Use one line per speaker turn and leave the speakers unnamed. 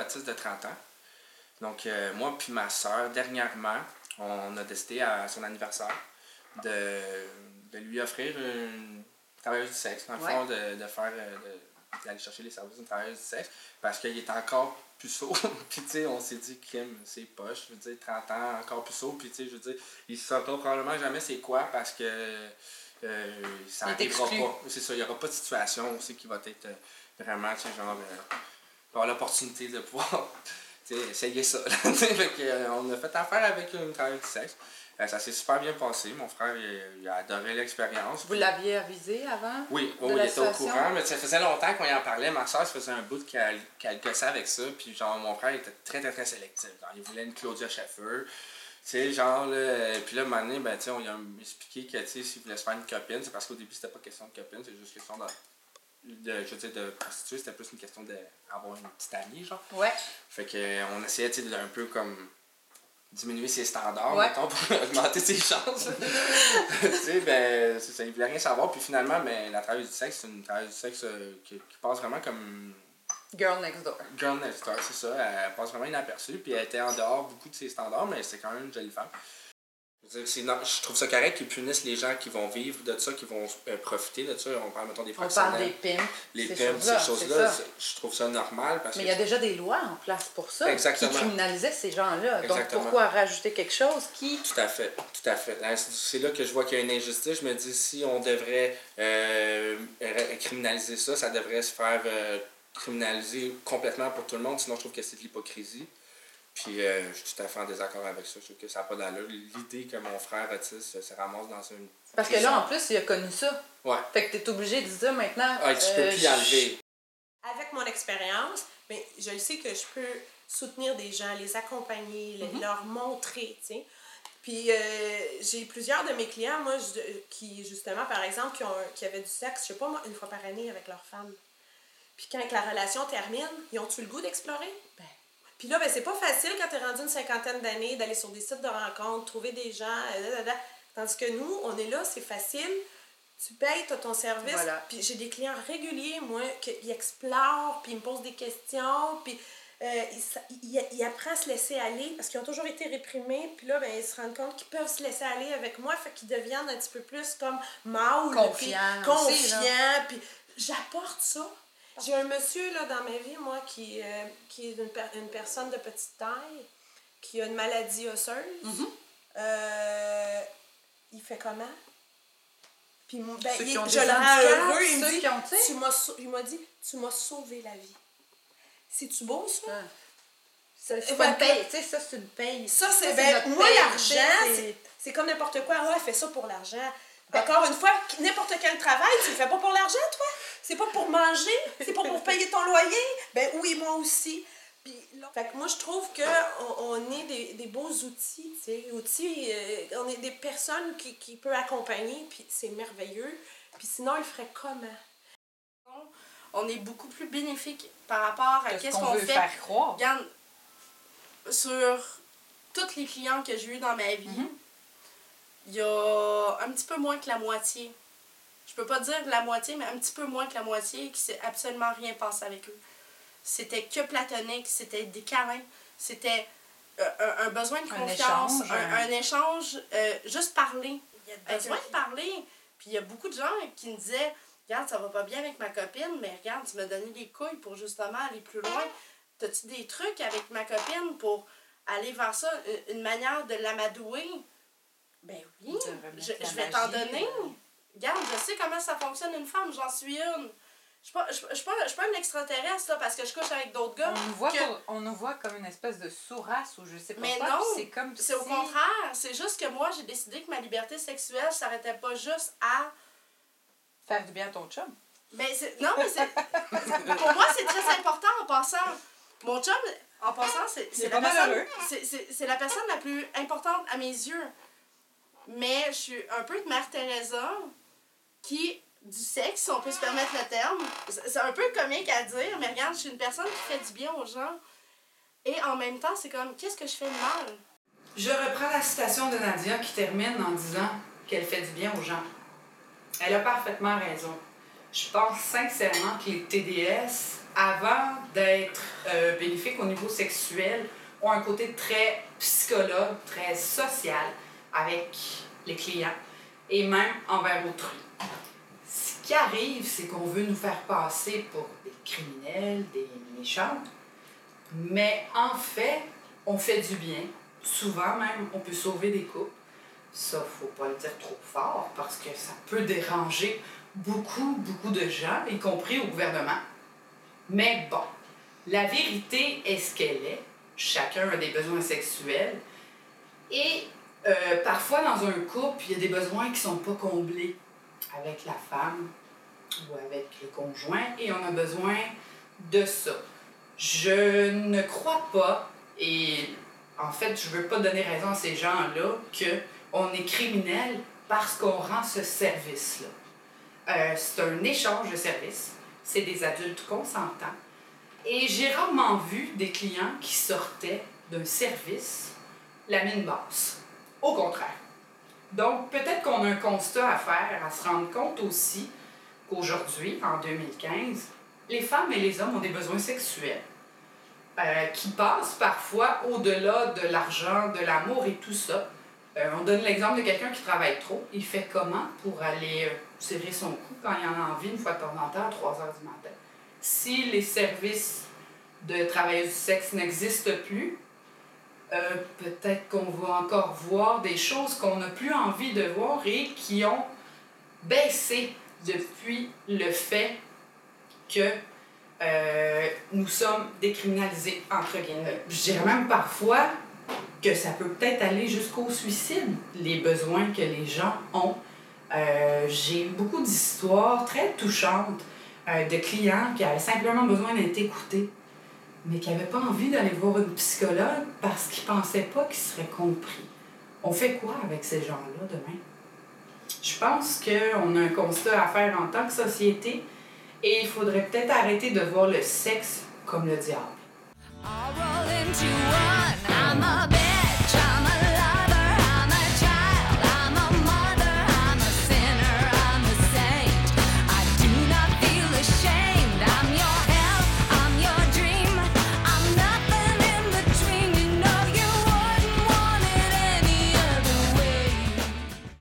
baptiste de 30 ans. Donc, moi puis ma soeur, dernièrement, on a décidé à son anniversaire de lui offrir une travailleuse du sexe, dans le fond, d'aller chercher les services d'une travailleuse du sexe, parce qu'il est encore puceau. Puis, tu sais, on s'est dit, Kim, c'est poche, je veux dire, 30 ans, encore puceau. Puis, tu sais, je veux dire, il ne saura probablement jamais c'est quoi, parce que ça n'arrivera pas. C'est ça, il n'y aura pas de situation aussi qui va être vraiment, tu sais, genre, avoir l'opportunité de pouvoir essayer ça. Fait que, on a fait affaire avec une travailleuse du sexe. Ça s'est super bien passé. Mon frère, il a adoré l'expérience.
Vous l'aviez avisé avant?
Oui, il était au courant, mais ça faisait longtemps qu'on y en parlait. Ma soeur, ça faisait un bout qu'elle gossait avec ça. Puis, genre, mon frère était très, très, très sélectif. Genre, il voulait une Claudia Schiffer. Tu sais, genre, là. Puis là, un moment donné, ben, tu sais, on lui a expliqué que, tu sais, s'il voulait se faire une copine, c'est parce qu'au début, c'était pas question de copine, c'est juste question de prostituer. C'était plus une question d'avoir une petite amie, genre.
Ouais.
Fait qu'on essayait, tu sais, d'un peu comme diminuer ses standards, mettons, pour augmenter ses chances. Tu sais, ben, c'est ça, il voulait rien savoir. Puis finalement, ben, la travailleuse du sexe, c'est une travailleuse du sexe qui passe vraiment comme...
Girl next door.
Girl next door, c'est ça. Elle passe vraiment inaperçue. Puis elle était en dehors beaucoup de ses standards, mais c'est quand même une jolie femme. Je trouve ça correct qu'ils punissent les gens qui vont vivre de ça, qui vont profiter de ça. On parle, mettons, des fractionnaires.
On parle des pimps.
Les pimps, ces choses-là. Je trouve ça normal. Parce
mais il y a déjà des lois en place pour ça.
Exactement.
Qui criminalisaient ces gens-là.
Exactement.
Donc pourquoi rajouter quelque chose qui...
Tout à fait. C'est là que je vois qu'il y a une injustice. Je me dis, si on devrait criminaliser ça, ça devrait se faire criminaliser complètement pour tout le monde. Sinon, je trouve que c'est de l'hypocrisie. Puis je suis tout à fait en désaccord avec ça. Je trouve que ça n'a pas d'allure. L'idée que mon frère autiste se ramasse dans une...
Parce que là, en plus, il a connu ça.
Ouais.
Fait que t'es obligé de dire maintenant...
Ah, tu peux plus y enlever.
Avec mon expérience, mais je sais que je peux soutenir des gens, les accompagner, leur montrer, tu sais. Puis j'ai plusieurs de mes clients, moi, qui, justement, par exemple, qui avaient du sexe, je sais pas moi, une fois par année avec leur femme. Puis quand la relation termine, ils ont-tu le goût d'explorer? Ben. Puis là, ben, c'est pas facile quand t'es rendu une cinquantaine d'années d'aller sur des sites de rencontres, trouver des gens, tandis que nous, on est là, c'est facile. Tu payes, tu as ton service.
Voilà.
Puis j'ai des clients réguliers, moi, qui explorent, puis ils me posent des questions, puis ils apprennent à se laisser aller parce qu'ils ont toujours été réprimés. Puis là, ben, ils se rendent compte qu'ils peuvent se laisser aller avec moi, fait qu'ils deviennent un petit peu plus comme mâles.
Confiants.
Puis j'apporte ça. J'ai un monsieur là, dans ma vie, moi, qui est une personne de petite taille, qui a une maladie osseuse. Il fait comment? Puis ben, je le rends heureux. Il me dit, il m'a dit, tu m'as sauvé la vie. C'est-tu beau, ça?
C'est pas une paye, tu sais, ça, c'est une paye.
Ça, c'est moi, l'argent, c'est comme n'importe quoi. Ah, fais ça pour l'argent. Encore une fois, n'importe quel travail, tu le fais pas pour l'argent, toi? C'est pas pour manger? C'est pas pour payer ton loyer? Ben oui, moi aussi. Puis, là, fait que moi, je trouve qu'on est des beaux outils, tu sais. On est des personnes qui peuvent accompagner, puis c'est merveilleux. Puis sinon, ils le feraient comment?
On est beaucoup plus bénéfique par rapport à qu'est-ce qu'on
veut
fait.
Faire croire.
Regarde, sur tous les clients que j'ai eu dans ma vie, il y a un petit peu moins que la moitié. Je peux pas dire la moitié, mais un petit peu moins que la moitié qui s'est absolument rien passé avec eux. C'était que platonique, c'était des câlins, c'était un besoin de confiance, un échange, juste parler. Il y a besoin de parler. Puis il y a beaucoup de gens qui me disaient, regarde, ça va pas bien avec ma copine, mais regarde, tu m'as donné les couilles pour justement aller plus loin. T'as-tu des trucs avec ma copine pour aller vers ça, une manière de l'amadouer? Ben oui, je vais t'en donner. Regarde, je sais comment ça fonctionne une femme, j'en suis une. Je suis pas une extraterrestre là, parce que je couche avec d'autres gars.
On nous voit comme une espèce de sous-race ou je sais pas.
Mais
quoi,
non,
c'est
au contraire. C'est juste que moi, j'ai décidé que ma liberté sexuelle s'arrêtait pas juste à...
faire du bien à ton chum.
Mais non, mais c'est... Pour moi, c'est très important en passant. Mon chum, en passant, c'est la personne la plus importante à mes yeux. Mais je suis un peu de Mère Teresa qui, du sexe, si on peut se permettre le terme, c'est un peu comique à dire, mais regarde, je suis une personne qui fait du bien aux gens. Et en même temps, c'est comme, qu'est-ce que je fais de mal?
Je reprends la citation de Nadia qui termine en disant qu'elle fait du bien aux gens. Elle a parfaitement raison. Je pense sincèrement que les TDS avant d'être bénéfiques au niveau sexuel, ont un côté très psychologue, très social avec les clients et même envers autrui. Ce qui arrive, c'est qu'on veut nous faire passer pour des criminels, des méchants, mais en fait, on fait du bien. Souvent même, on peut sauver des couples. Ça, faut pas le dire trop fort parce que ça peut déranger beaucoup de gens, y compris au gouvernement. Mais bon, la vérité est ce qu'elle est. Chacun a des besoins sexuels. Et parfois, dans un couple, il y a des besoins qui ne sont pas comblés avec la femme ou avec le conjoint. Et on a besoin de ça. Je ne crois pas, et en fait, je ne veux pas donner raison à ces gens-là, qu'on est criminel parce qu'on rend ce service-là. C'est un échange de services. C'est des adultes consentants. Et j'ai rarement vu des clients qui sortaient d'un service la mine basse. Au contraire. Donc, peut-être qu'on a un constat à faire, à se rendre compte aussi qu'aujourd'hui, en 2015, les femmes et les hommes ont des besoins sexuels qui passent parfois au-delà de l'argent, de l'amour et tout ça. On donne l'exemple de quelqu'un qui travaille trop. Il fait comment pour aller serrer son cou quand il en a envie une fois de temps en temps à 3 heures du matin? Si les services de travailleuses du sexe n'existent plus, peut-être qu'on va encore voir des choses qu'on n'a plus envie de voir et qui ont baissé depuis le fait que nous sommes décriminalisés, entre guillemets. Je dirais même parfois que ça peut peut-être aller jusqu'au suicide, les besoins que les gens ont. J'ai eu beaucoup d'histoires très touchantes de clients qui avaient simplement besoin d'être écoutés, mais qui n'avaient pas envie d'aller voir une psychologue parce qu'ils ne pensaient pas qu'ils seraient compris. On fait quoi avec ces gens-là demain? Je pense qu'on a un constat à faire en tant que société et il faudrait peut-être arrêter de voir le sexe comme le diable. I'll roll into one, I'm a bad